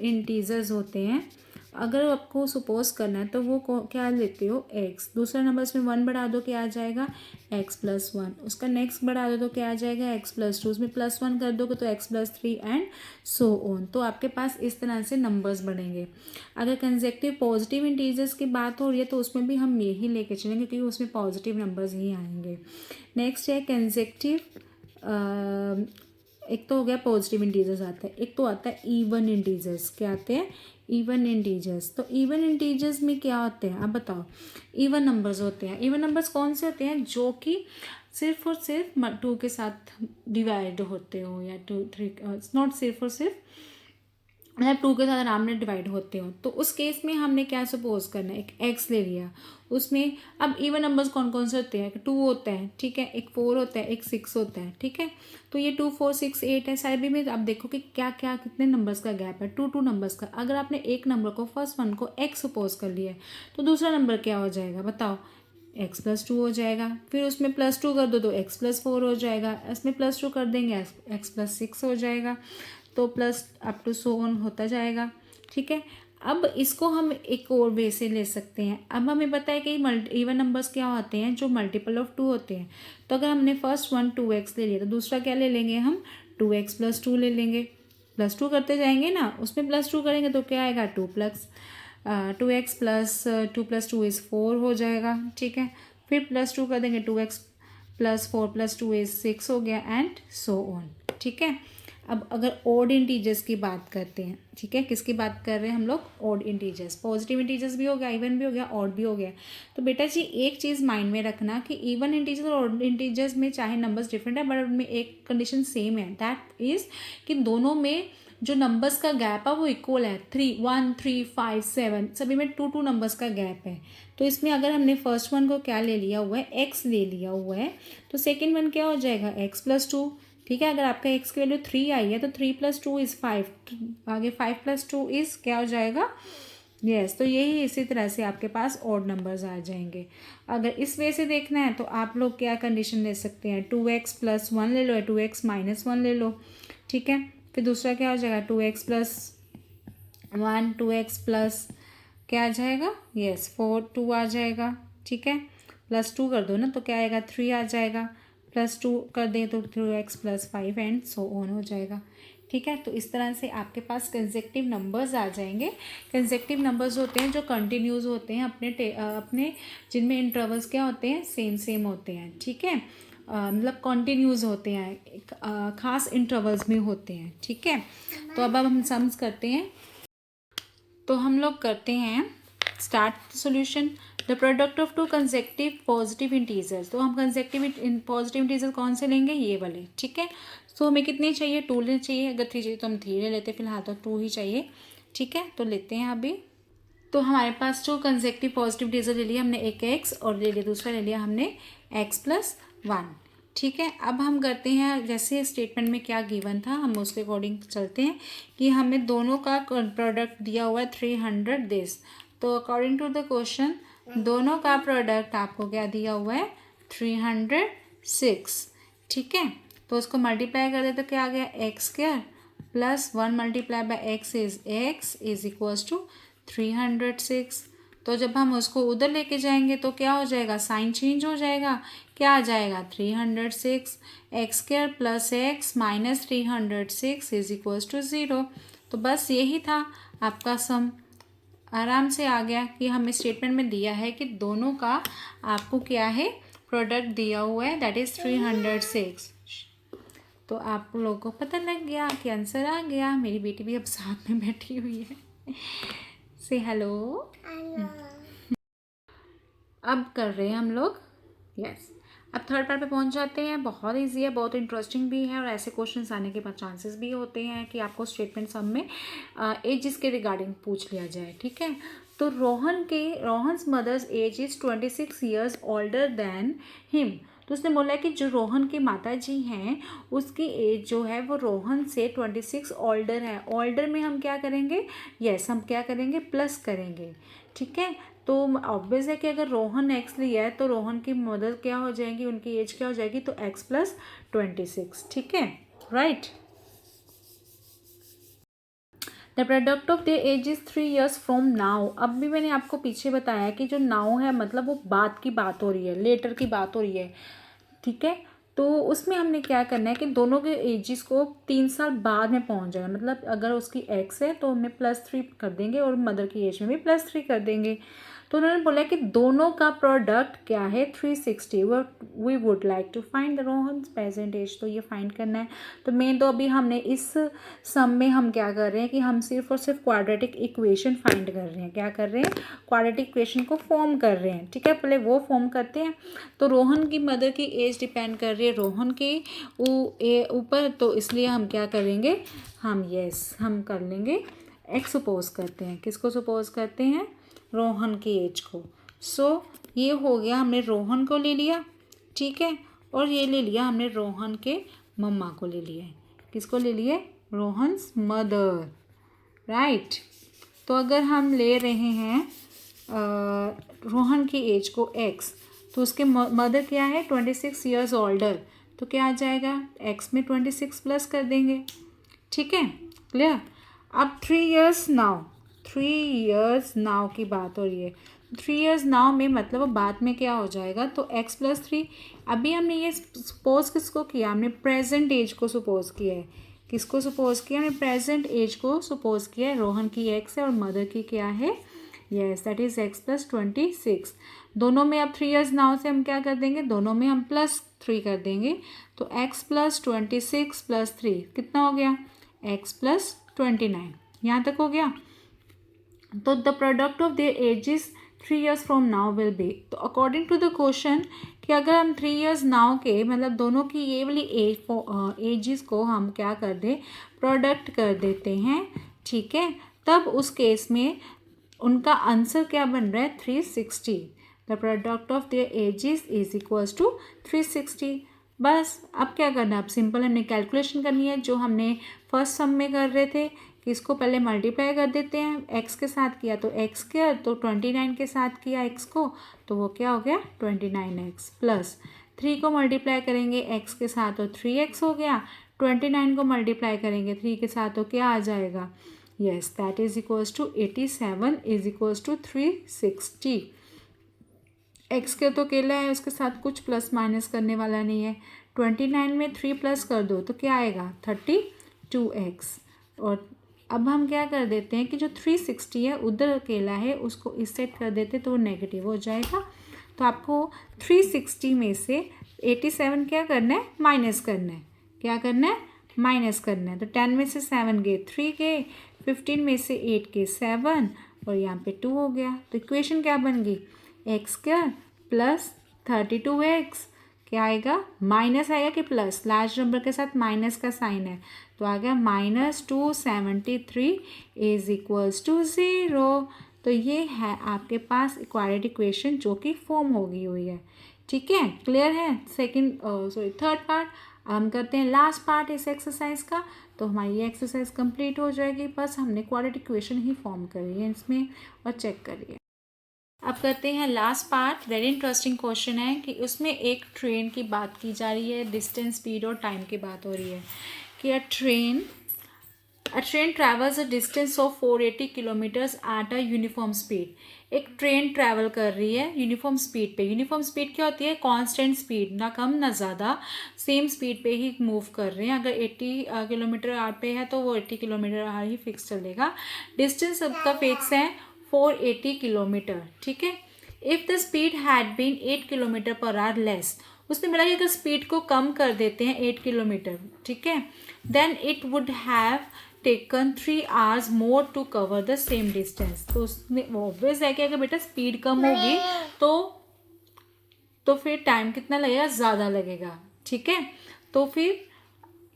इंटीजर्स होते हैं, अगर आपको सपोज करना है तो वो क्या लेते हो? x। दूसरा नंबर इसमें 1 बढ़ा दो, क्या आ जाएगा? x + 1। उसका नेक्स्ट बढ़ा दो तो क्या आ जाएगा? x + 2। उसमें +1 कर दोगे तो x + 3 एंड सो ऑन। तो आपके पास इस तरह से नंबर्स बढ़ेंगे। अगर कंसेक्टिव पॉजिटिव इंटीजर्स की बात हो रही है तो उसमें भी हम यही लेके चलेंगे, क्योंकि उसमें पॉजिटिव नंबर्स ही आएंगे। नेक्स्ट है कंसेक्टिव, एक तो हो गया पॉजिटिव इंटीजर्स आता है, एक तो आता है इवन इंटीजर्स। क्या आते हैं? Even integers. तो इवन इंटीजर्स में क्या होते हैं? आप बताओ। इवन नंबर्स होते हैं। इवन नंबर्स कौन से होते हैं? जो कि सिर्फ और सिर्फ 2 के साथ डिवाइड होते हो, या 2 3, नॉट सिर्फ और सिर्फ, मतलब 2 के साथ आराम से डिवाइड होते हो। तो उस केस में हमने क्या सपोज करना है? एक x ले लिया, उसमें अब इवन नंबर्स कौन कौन से होते हैं? 2 होता है, ठीक है, एक 4 होता है, एक 6 होता है, ठीक है। तो ये 2 4 6 8 है। सारे में आप देखो कि क्या क्या कितने नंबर्स का गैप है? 2 नंबर्स का। अगर आपने एक नंबर को, फर्स्ट वन को x सपोज कर लिया है, तो दूसरा नंबर क्या हो जाएगा? बताओ। x + 2 हो जाएगा। फिर उसमें +2 कर दो तो x + 4 हो जाएगा। इसमें +2 कर देंगे, x + 6 हो जाएगा। तो plus up to so on होता जाएगा, ठीक है। अब इसको हम एक और वे से ले सकते हैं। अब हमें पता है कि इवन नंबर्स क्या होते हैं? जो मल्टीपल ऑफ 2 होते हैं। तो अगर हमने फर्स्ट वन 2x ले लिया, तो दूसरा क्या ले लेंगे हम? 2x + 2 ले लेंगे। +2 करते जाएंगे ना, उसमें +2 करेंगे तो क्या आएगा? 2x + 2 + 2 = 4 हो जाएगा, ठीक है। फिर +2 कर देंगे, 2x + 4 + 2 = 6 हो गया, एंड सो ऑन, ठीक है। अब अगर ऑड इंटीजर्स की बात करते हैं, ठीक है, किसकी बात कर रहे हैं हम लोग? Odd integers. पॉजिटिव इंटीजर्स भी हो गया, इवन भी हो गया, ऑड भी हो गया। तो बेटा जी एक चीज़ माइंड में रखना कि इवन इंटीजर्स और ऑड इंटीजर्स में चाहे नंबर्स डिफरेंट है, बट उनमें एक कंडीशन सेम है, दैट इज कि दोनों में जो नंबर्स का गैप है वो इक्वल है। 1 3 5 7 सभी में 2 नंबर्स का गैप है। तो इसमें अगर हमने फर्स्ट वन को क्या ले लिया हुआ है? x ले लिया हुआ है, तो सेकेंड वन क्या हो जाएगा? x + 2, ठीक है। अगर आपका x की वैल्यू 3 आई है तो 3 + 2 = 5, आगे 5 + 2 इज क्या हो जाएगा? यस। तो यही इसी तरह से आपके पास ऑड नंबर्स आ जाएंगे। अगर इस वे से देखना है तो आप लोग क्या कंडीशन ले सकते हैं? 2x + 1 ले लो, या 2x - 1 ले लो, ठीक है। फिर दूसरा क्या हो जाएगा? 2x + 1, 2x प्लस क्या आ जाएगा? यस 2 आ जाएगा, ठीक है। +2 कर दो ना तो क्या आएगा? 3 आ जाएगा। +2 कर दें तो 2x + 5 एंड सो ऑन हो जाएगा, ठीक है। तो इस तरह से आपके पास कंसेक्टिव नंबर्स आ जाएंगे। कंसेक्टिव नंबर्स होते हैं जो कंटिन्यूस होते हैं, अपने जिनमें इंटरवल्स क्या होते हैं? सेम होते हैं, ठीक है। मतलब कॉन्टीन्यूस होते हैं, एक खास इंटरवल्स में होते हैं, ठीक है। तो अब हम सम्स करते हैं। तो हम लोग करते हैं start solution. The product of 2 consecutive positive integers. तो हम कंसेक्टिव पॉजिटिव इंटीजर कौन से लेंगे? ये वाले, ठीक है। तो हमें कितने चाहिए? 2 लेने चाहिए। अगर 3 चाहिए तो हम 3 ले लेते, फिलहाल तो 2 ही चाहिए, ठीक है। तो लेते हैं अभी। तो हमारे पास जो कंसेक्टिव पॉजिटिव इंटीजर ले लिया हमने, एक x, और ले लिया दूसरा ले लिया हमने x + 1, ठीक है, अब हम करते हैं जैसे स्टेटमेंट में क्या गिवन था हम उसके अकॉर्डिंग चलते हैं कि हमें दोनों का प्रोडक्ट दिया हुआ है 300 दिस। तो अकॉर्डिंग टू द क्वेश्चन दोनों का प्रोडक्ट आपको क्या दिया हुआ है 306। ठीक है, तो उसको मल्टीप्लाई कर दे तो क्या आ गया x square plus 1 multiply by x is equals to 306। तो जब हम उसको उधर लेके जाएंगे तो क्या हो जाएगा, साइन चेंज हो जाएगा, क्या आ जाएगा 306 x square plus x minus 306 is equals to 0। तो बस यही था आपका सम, आराम से आ गया कि हमें स्टेटमेंट में दिया है कि दोनों का आपको क्या है प्रोडक्ट दिया हुआ है दैट इज़ 306। तो आप लोगों को पता लग गया कि आंसर आ गया। मेरी बेटी भी अब साथ में बैठी हुई है, से हेलो। अब कर रहे हैं हम लोग यस अब थर्ड पार्ट पे पहुंच जाते हैं। बहुत इजी है, बहुत इंटरेस्टिंग भी है और ऐसे क्वेश्चंस आने के बाद चांसेस भी होते हैं कि आपको स्टेटमेंट सम में एजेस के रिगार्डिंग पूछ लिया जाए। ठीक है, तो Rohan's mother's age is 26 years older than him. तो उसने बोला है कि जो रोहन की माता जी हैं उसकी एज जो है वो रोहन से 26 ओल्डर है। ओल्डर में हम क्या करेंगे, यस हम क्या करेंगे प्लस करेंगे। ठीक है, तो ऑब्वियस है कि अगर रोहन एक्स लिया है तो रोहन की मदर क्या हो जाएगी, उनकी एज क्या हो जाएगी, तो एक्स प्लस 26। ठीक है, right. The product of the age is 3 years from now. अब भी मैंने आपको पीछे बताया कि जो नाउ है मतलब वो बाद की बात हो रही है, लेटर की बात हो रही है। ठीक है, तो उसमें हमने क्या करना है कि दोनों के एजेस को 3 साल बाद में पहुंच जाएगा। मतलब अगर उसकी एक्स है तो हमें +3 कर देंगे और मदर की एज में भी +3 कर देंगे। तो उन्होंने बोला कि दोनों का प्रोडक्ट क्या है 360। We would like to find the Rohan's present age. तो ये फाइंड करना है। तो मेन तो अभी हमने इस सम में हम क्या कर रहे हैं कि हम सिर्फ और सिर्फ क्वाड्रेटिक इक्वेशन फाइंड कर रहे हैं। क्या कर रहे हैं, क्वाड्रेटिक इक्वेशन को फॉर्म कर रहे हैं। ठीक है, पहले वो फॉर्म करते हैं। तो रोहन की मदर की एज डिपेंड कर रही है रोहन के ऊपर, तो इसलिए हम क्या करेंगे, हम कर लेंगे एक्स सपोज करते हैं। किसको सपोज करते हैं, रोहन की एज को। सो ये हो गया, हमने रोहन को ले लिया। ठीक है, और ये ले लिया हमने रोहन के मम्मा को ले लिया है। किसको ले लिए, रोहन्स मदर, राइट। तो अगर हम ले रहे हैं रोहन की एज को एक्स, तो उसके मदर क्या है 26 ईयर्स ओल्डर, तो क्या आ जाएगा एक्स में 26 प्लस कर देंगे। ठीक है, क्लियर। अब 3 years नाउ की बात हो रही है। 3 years नाउ में मतलब बाद में क्या हो जाएगा, तो x + 3। अभी हमने ये सपोज किसको किया, हमने प्रेजेंट एज को सपोज किया है। किसको सपोज किया, हमने प्रेजेंट एज को सपोज किया है। रोहन की x है और मदर की क्या है, यस दैट इज x + 26। दोनों में अब 3 years नाउ से हम क्या कर देंगे, दोनों में हम +3 कर देंगे। तो x + 26 + 3 कितना हो गया, x + 29। यहाँ तक हो गया। तो the product of their edges 3 years from now will be. तो अकॉर्डिंग टू द क्वेश्चन कि अगर हम 3 years नाउ के मतलब दोनों की ये वाली एजेस को हम क्या कर दें, प्रोडक्ट कर देते हैं। ठीक है, तब उस केस में उनका आंसर क्या बन रहा है 360। The product of their ages is equals to 360। बस अब क्या करना है, अब सिंपल हमने कैलकुलेशन करनी है जो हमने फर्स्ट सम में कर रहे थे कि इसको पहले मल्टीप्लाई कर देते हैं। एक्स के साथ किया तो एक्स स्क्वायर, तो 29 के साथ किया एक्स को तो वो क्या हो गया 29x प्लस 3 को मल्टीप्लाई करेंगे एक्स के साथ तो 3x हो गया। 29 को मल्टीप्लाई करेंगे 3 के साथ तो क्या आ जाएगा, yes that is equals to 87 is equals to 360। X के तो अकेला है, उसके साथ कुछ प्लस माइनस करने वाला नहीं है। 29 में 3 प्लस कर दो तो क्या आएगा 32x। और अब हम क्या कर देते हैं कि जो 360 है उधर अकेला है उसको इस सेट कर देते तो वो नेगेटिव हो जाएगा। तो आपको 360 में से 87 क्या करना है, माइनस करना है। क्या करना है, माइनस करना है। तो 10 में से 7 गए 3 गए, 15 में से 8 के 7 और यहाँ पे 2 हो गया। तो इक्वेशन क्या बन गई, एक्स स्क्वायर प्लस 32x क्या आएगा, माइनस आएगा कि प्लस, लार्ज नंबर के साथ माइनस का साइन है तो आ गया -273 इज इक्वल्स टू 0। तो ये है आपके पास क्वाड्रेटिक इक्वेशन जो कि फॉर्म हो गई हुई है। ठीक है, क्लियर है। थर्ड पार्ट हम करते हैं लास्ट पार्ट इस एक्सरसाइज का। तो हमारी ये एक्सरसाइज कंप्लीट हो जाएगी। बस हमने क्वाड्रेटिक इक्वेशन ही फॉर्म करी है इसमें, और चेक करिए। अब करते हैं last part. Very interesting question है कि उसमें एक ट्रेन की बात की जा रही है, डिस्टेंस, स्पीड और टाइम की बात हो रही है कि अ train travels a distance of 480 kilometres at a uniform speed. एक ट्रेन ट्रैवल कर रही है यूनिफॉर्म स्पीड पे। यूनिफॉर्म स्पीड क्या होती है? कांस्टेंट स्पीड, ना कम ना ज़्यादा, सेम स्पीड पे ही मूव कर रहे हैं। अगर 80 किलोमीटर आवर पे है तो वो 80 किलोमीटर आवर ही फिक्स चलेगा। डिस्टेंस सबका फिक्स है 480 किलोमीटर, ठीक है। If the speed had been 8 kilometer per hour less, उसने बोला कि अगर स्पीड को कम कर देते हैं 8 किलोमीटर, ठीक है, then it would have taken 3 hours more to cover the same distance. तो उसने ऑब्वियस है कि अगर बेटा स्पीड कम होगी तो फिर टाइम कितना लगेगा? ज़्यादा लगेगा, ठीक है। तो फिर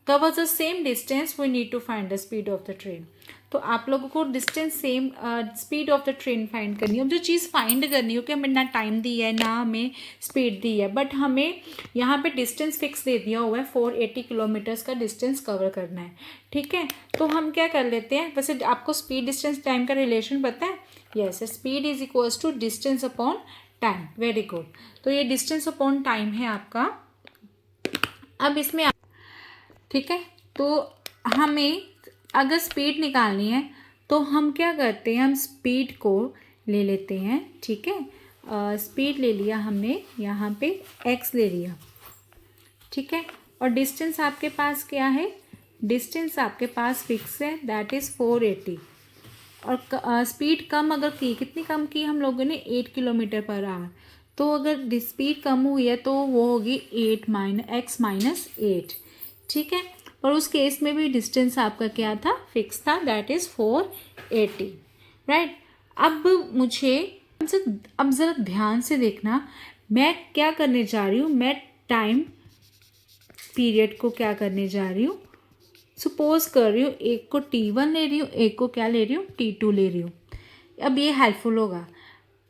cover the same distance we need to find the speed of the train. तो आप लोगों को distance same speed of the train find करनी है। अब जो चीज़ फाइंड करनी है कि हमें ना टाइम दी है ना हमें स्पीड दी है, बट हमें यहाँ पे डिस्टेंस फिक्स दे दिया हुआ है, 480 किलोमीटर्स का डिस्टेंस कवर करना है, ठीक है। तो हम क्या कर लेते हैं, वैसे आपको स्पीड डिस्टेंस टाइम का रिलेशन पता है? Yes, speed is equals to distance upon time. Very good. तो ये डिस्टेंस अपॉन टाइम है आपका। अब इसमें ठीक है, तो हमें अगर स्पीड निकालनी है तो हम क्या करते हैं, हम स्पीड को ले लेते हैं, ठीक है। स्पीड ले लिया हमने, यहाँ पे x ले लिया, ठीक है। और डिस्टेंस आपके पास क्या है? डिस्टेंस आपके पास फिक्स है, दैट इज़ 480। और स्पीड कम अगर की, कितनी कम की हम लोगों ने? 8 किलोमीटर पर आवर। तो अगर स्पीड कम हुई है तो वो होगी x माइनस 8, ठीक है। और उस केस में भी डिस्टेंस आपका क्या था? फिक्स था, दैट इज़ 480, राइट। अब मुझे अब ज़रा ध्यान से देखना, मैं क्या करने जा रही हूँ, मैं टाइम पीरियड को क्या करने जा रही हूँ, सपोज कर रही हूँ एक को T1 ले रही हूँ, एक को क्या ले रही हूँ? T2 ले रही हूँ। अब ये हेल्पफुल होगा।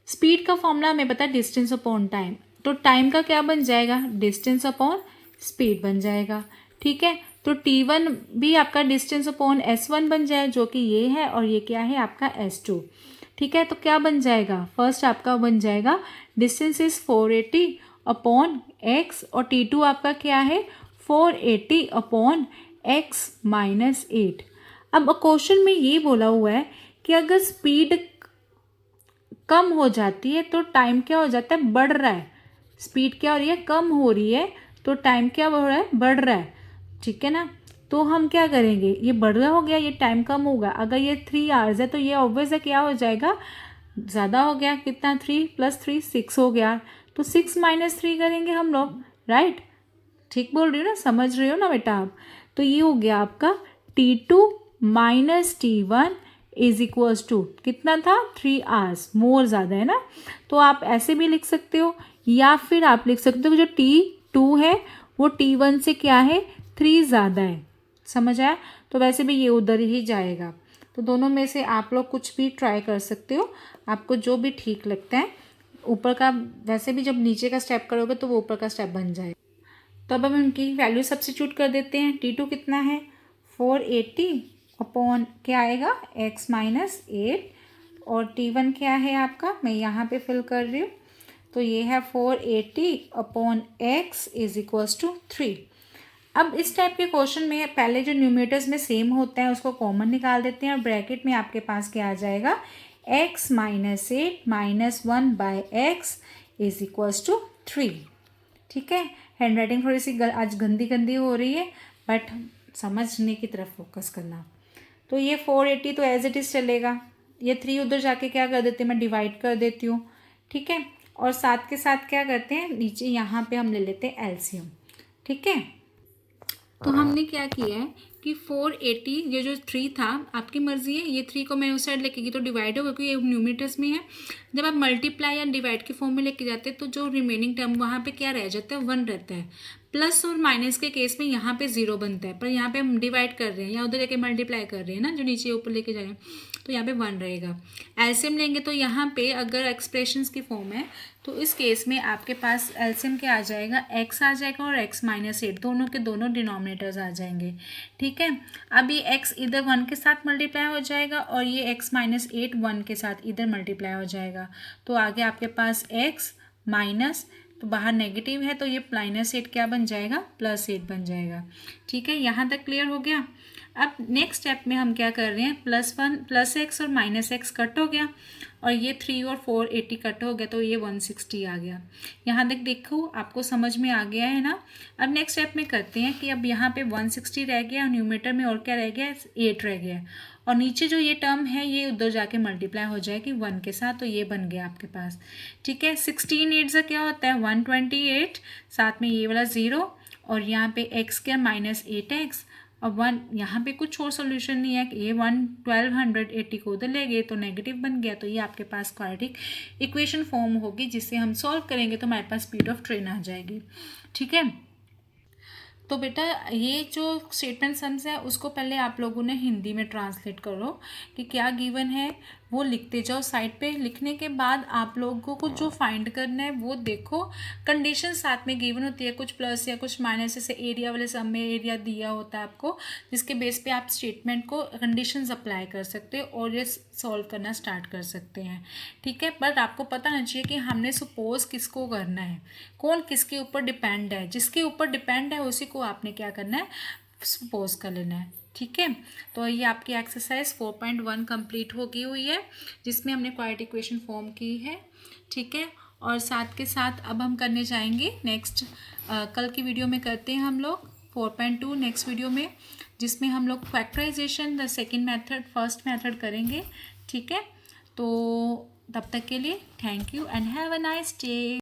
स्पीड का फॉर्मूला हमें पता है डिस्टेंस अपॉन टाइम, तो टाइम का क्या बन जाएगा? डिस्टेंस अपॉन स्पीड बन जाएगा, ठीक है। तो T1 भी आपका डिस्टेंस अपॉन S1 बन जाए, जो कि ये है, और ये क्या है आपका S2, ठीक है। तो क्या बन जाएगा? फर्स्ट आपका बन जाएगा डिस्टेंस इज 480 अपॉन x, और T2 आपका क्या है? 480 अपॉन x माइनस 8। अब क्वेश्चन में ये बोला हुआ है कि अगर स्पीड कम हो जाती है तो टाइम क्या हो जाता है? बढ़ रहा है। स्पीड क्या हो रही है? कम हो रही है, तो टाइम क्या हो रहा है? बढ़ रहा है, ठीक है ना। तो हम क्या करेंगे, ये बढ़ रहा हो गया, ये टाइम कम होगा। अगर ये 3 आवर्स है तो ये ऑब्वियस है क्या हो जाएगा? ज़्यादा हो गया। कितना? 3 + 3 6 हो गया। तो 6 माइनस 3 करेंगे हम लोग, राइट। ठीक बोल रही हो ना, समझ रहे हो ना बेटा आप? तो ये हो गया आपका T2 minus T1 is equals to कितना था? 3 आवर्स, मोर ज़्यादा है ना। तो आप ऐसे भी लिख सकते हो, या फिर आप लिख सकते हो जो T2 है वो T1 से क्या है? 3 ज़्यादा है। समझ आया? तो वैसे भी ये उधर ही जाएगा। तो दोनों में से आप लोग कुछ भी ट्राई कर सकते हो, आपको जो भी ठीक लगता है। ऊपर का वैसे भी जब नीचे का स्टेप करोगे तो वो ऊपर का स्टेप बन जाएगा। तो अब हम उनकी वैल्यू सब्स्टिट्यूट कर देते हैं। T2 कितना है? 480 अपॉन क्या आएगा? x माइनस 8, और T1 क्या है आपका? मैं यहाँ पे फिल कर रही हूँ। तो ये है 480 upon x is equals to 3। अब इस टाइप के क्वेश्चन में पहले जो न्यूमरेटर्स में सेम होता है उसको कॉमन निकाल देते हैं, और ब्रैकेट में आपके पास क्या आ जाएगा? x minus 8 minus 1 by x is equals to 3, ठीक है। हैंड राइटिंग थोड़ी सी आज गंदी हो रही है, बट समझने की तरफ फोकस करना। तो ये 480 तो एज इट इज़ चलेगा। ये 3 उधर जाके क्या कर देते हैं, मैं डिवाइड कर देती हूँ, ठीक है। और साथ के साथ क्या करते हैं, नीचे यहाँ पे हम ले लेते हैं एलसीएम, ठीक है। तो हमने क्या किया है कि 480, ये जो 3 था, आपकी मर्जी है, ये 3 को मैं उस साइड लेके गई तो डिवाइड होगा क्योंकि ये न्यूमरेटर्स में है। जब आप मल्टीप्लाई या डिवाइड के फॉर्म में लेके जाते हैं तो जो रिमेनिंग टर्म वहाँ पे क्या रह जाता है? 1 रहता है। प्लस और माइनस के केस में यहाँ पे 0 बनता है, पर यहाँ पे हम डिवाइड कर रहे हैं या उधर जाके मल्टीप्लाई कर रहे हैं ना, जो नीचे ऊपर लेके जा रहे हैं, तो यहाँ पे 1 रहेगा। एलसीएम लेंगे तो यहाँ पे अगर एक्सप्रेशंस की फॉर्म है तो इस केस में आपके पास एलसीएम क्या आ जाएगा, x आ जाएगा और x माइनस 8 दोनों के दोनों डिनोमिनेटर्स आ जाएंगे। ठीक है, अब ये x इधर 1 के साथ मल्टीप्लाई हो जाएगा और ये x माइनस 8 1 के साथ इधर मल्टीप्लाई हो जाएगा। तो आगे आपके पास x माइनस, तो बाहर नेगेटिव है तो ये -8 क्या बन जाएगा, +8 बन जाएगा। ठीक है, यहाँ तक क्लियर हो गया। अब नेक्स्ट स्टेप में हम क्या कर रहे हैं, +1 +x और -x कट हो गया और ये 3 और 4 80 कट हो गया, तो ये 160 आ गया। यहाँ तक देखो आपको समझ में आ गया है ना। अब नेक्स्ट स्टेप में करते हैं कि अब यहाँ पे 160 रह गया, न्यूमरेटर में और क्या रह गया, 8 रह गया, और नीचे जो ये टर्म है ये उधर जाके मल्टीप्लाई हो जाएगी 1 के साथ, तो ये बन गया आपके पास। ठीक है, 16 8 से क्या होता है 128, साथ में ये वाला 0 और यहाँ पे x क्या -8x और 1, यहाँ पे कुछ और सोल्यूशन नहीं है कि ये 1280 को उधर ले गए तो नेगेटिव बन गया। तो ये आपके पास क्वाड्रेटिक इक्वेशन फॉर्म होगी जिससे हम सॉल्व करेंगे तो हमारे पास स्पीड ऑफ ट्रेन आ जाएगी। ठीक है, तो बेटा ये जो स्टेटमेंट सम्स है उसको पहले आप लोगों ने हिंदी में ट्रांसलेट करो कि क्या गिवन है, वो लिखते जाओ साइड पे। लिखने के बाद आप लोगों को जो फाइंड करना है वो देखो, कंडीशन साथ में गिवन होती है, कुछ प्लस या कुछ माइनस, जैसे एरिया वाले सम में एरिया दिया होता है आपको, जिसके बेस पे आप स्टेटमेंट को कंडीशंस अप्लाई कर सकते हो और ये सॉल्व करना स्टार्ट कर सकते हैं। ठीक है, बट आपको पता होना चाहिए कि हमने सपोज किसको करना है, कौन किसके ऊपर डिपेंड है, जिसके ऊपर डिपेंड है उसी को आपने क्या करना है, सपोज कर लेना है। ठीक है, तो ये आपकी एक्सरसाइज 4.1 कंप्लीट हो गई हुई है जिसमें हमने क्वाड्रेटिक इक्वेशन फॉर्म की है। ठीक है, और साथ के साथ अब हम करने जाएंगे नेक्स्ट, कल की वीडियो में करते हैं हम लोग 4.2 नेक्स्ट वीडियो में, जिसमें हम लोग factorization the second method first method करेंगे। ठीक है, तो तब तक के लिए thank you and have a nice day.